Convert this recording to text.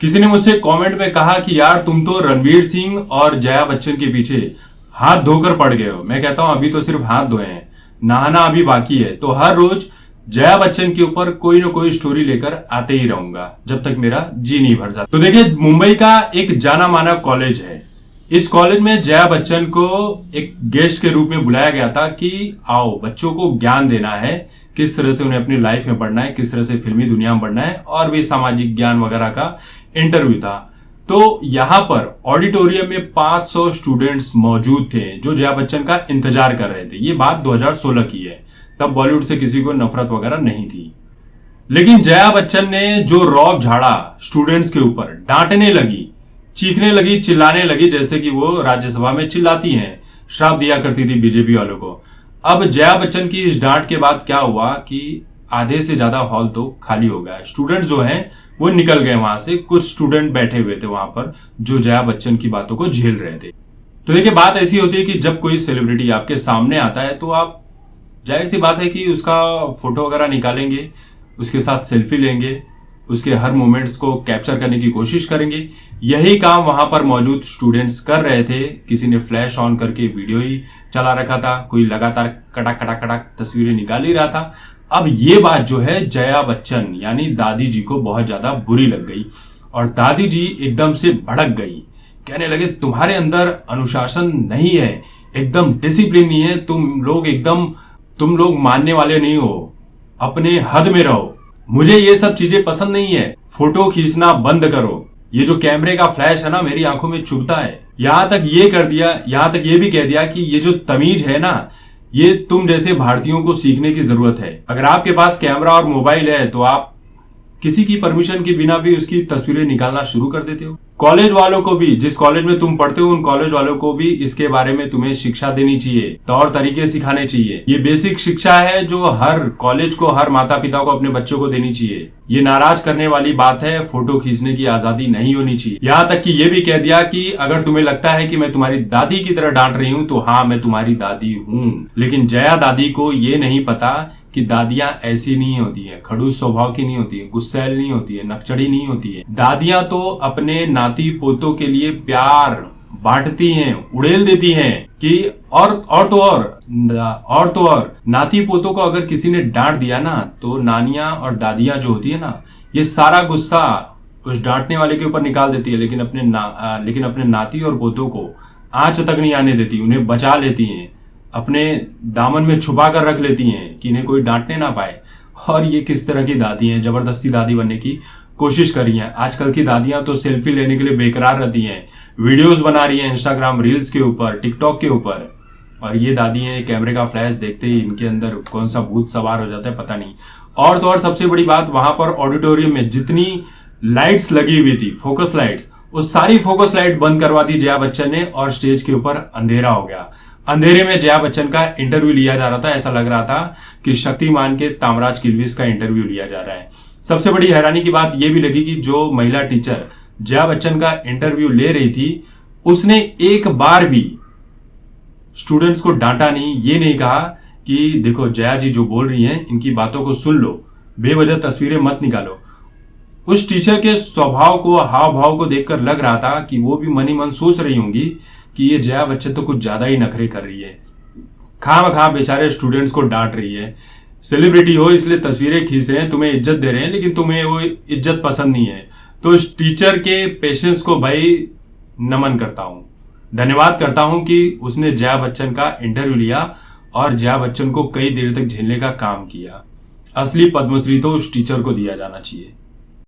किसी ने मुझसे कमेंट में कहा कि यार तुम तो रणवीर सिंह और जया बच्चन के पीछे हाथ धोकर पड़ गए हो। मैं कहता हूं अभी तो सिर्फ हाथ धोए हैं, नहाना अभी बाकी है। तो हर रोज जया बच्चन के ऊपर कोई ना कोई स्टोरी लेकर आते ही रहूंगा जब तक मेरा जी नहीं भर जाता। तो देखिए, मुंबई का एक जाना माना कॉलेज है। इस कॉलेज में जया बच्चन को एक गेस्ट के रूप में बुलाया गया था कि आओ बच्चों को ज्ञान देना है, किस तरह से उन्हें अपनी लाइफ में बढ़ना है, किस तरह से फिल्मी दुनिया में बढ़ना है, और भी सामाजिक ज्ञान वगैरह का इंटरव्यू था। तो यहां पर ऑडिटोरियम में 500 स्टूडेंट्स मौजूद थे जो जया बच्चन का इंतजार कर रहे थे। ये बात 2016 की है, तब बॉलीवुड से किसी को नफरत वगैरह नहीं थी। लेकिन जया बच्चन ने जो रौब झाड़ा स्टूडेंट्स के ऊपर, डांटने लगी, चीखने लगी, चिल्लाने लगी, जैसे कि वो राज्यसभा में चिल्लाती हैं, श्राप दिया करती थी बीजेपी वालों को। अब जया बच्चन की इस डांट के बाद क्या हुआ कि आधे से ज्यादा हॉल तो खाली हो गया। स्टूडेंट जो हैं वो निकल गए वहां से। कुछ स्टूडेंट बैठे हुए थे वहां पर जो जया बच्चन की बातों को झेल रहे थे। तो देखिए, बात ऐसी होती है कि जब कोई सेलिब्रिटी आपके सामने आता है तो आप, जाहिर सी बात है कि उसका फोटो वगैरह निकालेंगे, उसके साथ सेल्फी लेंगे, उसके हर मोमेंट्स को कैप्चर करने की कोशिश करेंगे। यही काम वहां पर मौजूद स्टूडेंट्स कर रहे थे। किसी ने फ्लैश ऑन करके वीडियो ही चला रखा था, कोई लगातार कड़क कड़क कड़क तस्वीरें निकाल ही रहा था। अब ये बात जो है जया बच्चन यानी दादी जी को बहुत ज्यादा बुरी लग गई और दादी जी एकदम से भड़क गई। कहने लगे, तुम्हारे अंदर अनुशासन नहीं है, एकदम डिसिप्लिन नहीं है, तुम लोग मानने वाले नहीं हो, अपने हद में रहो, मुझे ये सब चीजें पसंद नहीं है, फोटो खींचना बंद करो, ये जो कैमरे का फ्लैश है ना मेरी आंखों में चुभता है। यहां तक ये भी कह दिया कि ये जो तमीज है ना, ये तुम जैसे भारतीयों को सीखने की जरूरत है। अगर आपके पास कैमरा और मोबाइल है तो आप किसी की परमिशन के बिना भी उसकी तस्वीरें निकालना शुरू कर देते हो। कॉलेज वालों को भी, जिस कॉलेज में तुम पढ़ते हो उन कॉलेज वालों को भी इसके बारे में तुम्हें शिक्षा देनी चाहिए, तौर तरीके सिखाने चाहिए। ये बेसिक शिक्षा है जो हर कॉलेज को, हर माता पिता को अपने बच्चों को देनी चाहिए। ये नाराज करने वाली बात है, फोटो खींचने की आजादी नहीं होनी चाहिए। यहाँ तक कि ये भी कह दिया कि अगर तुम्हें लगता है कि मैं तुम्हारी दादी की तरह डांट रही हूँ तो हाँ, मैं तुम्हारी दादी हूँ। लेकिन जया दादी को ये नहीं पता कि दादियां ऐसी नहीं होती है, खड़ूस स्वभाव की नहीं होती है, गुस्सैल नहीं होती है, नकचड़ी नहीं होती है। दादियां तो अपने नाती पोतों के लिए प्यार बांटती हैं, उड़ेल देती हैं कि और नाती पोतों को अगर किसी ने डांट दिया ना तो नानियां और दादियां जो होती है ना, ये सारा गुस्सा उस डांटने वाले के ऊपर निकाल देती है, लेकिन अपने नाती और पोतों को आंच तक नहीं आने देती, उन्हें बचा लेती हैं, अपने दामन में छुपा कर रख लेती हैं कि इन्हें कोई डांटने ना पाए। और ये किस तरह की दादी हैं, जबरदस्ती दादी बनने की कोशिश कर रही हैं। आजकल की दादियां तो सेल्फी लेने के लिए बेकरार रहती हैं, वीडियोस बना रही हैं इंस्टाग्राम रील्स के ऊपर, टिकटॉक के ऊपर। और ये दादी हैं, कैमरे का फ्लैश देखते ही इनके अंदर कौन सा भूत सवार हो जाता है पता नहीं। और तो और सबसे बड़ी बात, वहां पर ऑडिटोरियम में जितनी लाइट्स लगी हुई थी, फोकस लाइट्स, उस सारी फोकस लाइट बंद करवा दी जया बच्चन ने और स्टेज के ऊपर अंधेरा हो गया। अंधेरे में जया बच्चन का इंटरव्यू लिया जा रहा था। ऐसा लग रहा था कि शक्तिमान के तामराज किल्विस का इंटरव्यू लिया जा रहा है। सबसे बड़ी हैरानी की बात यह भी लगी कि जो महिला टीचर जया बच्चन का इंटरव्यू ले रही थी, उसने एक बार भी स्टूडेंट्स को डांटा नहीं, ये नहीं कहा कि देखो जया जी जो बोल रही हैं इनकी बातों को सुन लो, बेवजह तस्वीरें मत निकालो। उस टीचर के स्वभाव को, हाव भाव को देखकर लग रहा था कि वो भी मन ही मन सोच रही होंगी कि ये जया बच्चन तो कुछ ज्यादा ही नखरे कर रही है, खामखा बेचारे स्टूडेंट्स को डांट रही है। सेलिब्रिटी हो इसलिए तस्वीरें खींच रहे हैं, तुम्हें इज्जत दे रहे हैं, लेकिन तुम्हें वो इज्जत पसंद नहीं है। तो इस टीचर के पेशेंस को भाई नमन करता हूं, धन्यवाद करता हूं कि उसने जया बच्चन का इंटरव्यू लिया और जया बच्चन को कई देर तक झेलने का काम किया। असली पद्मश्री तो उस टीचर को दिया जाना चाहिए।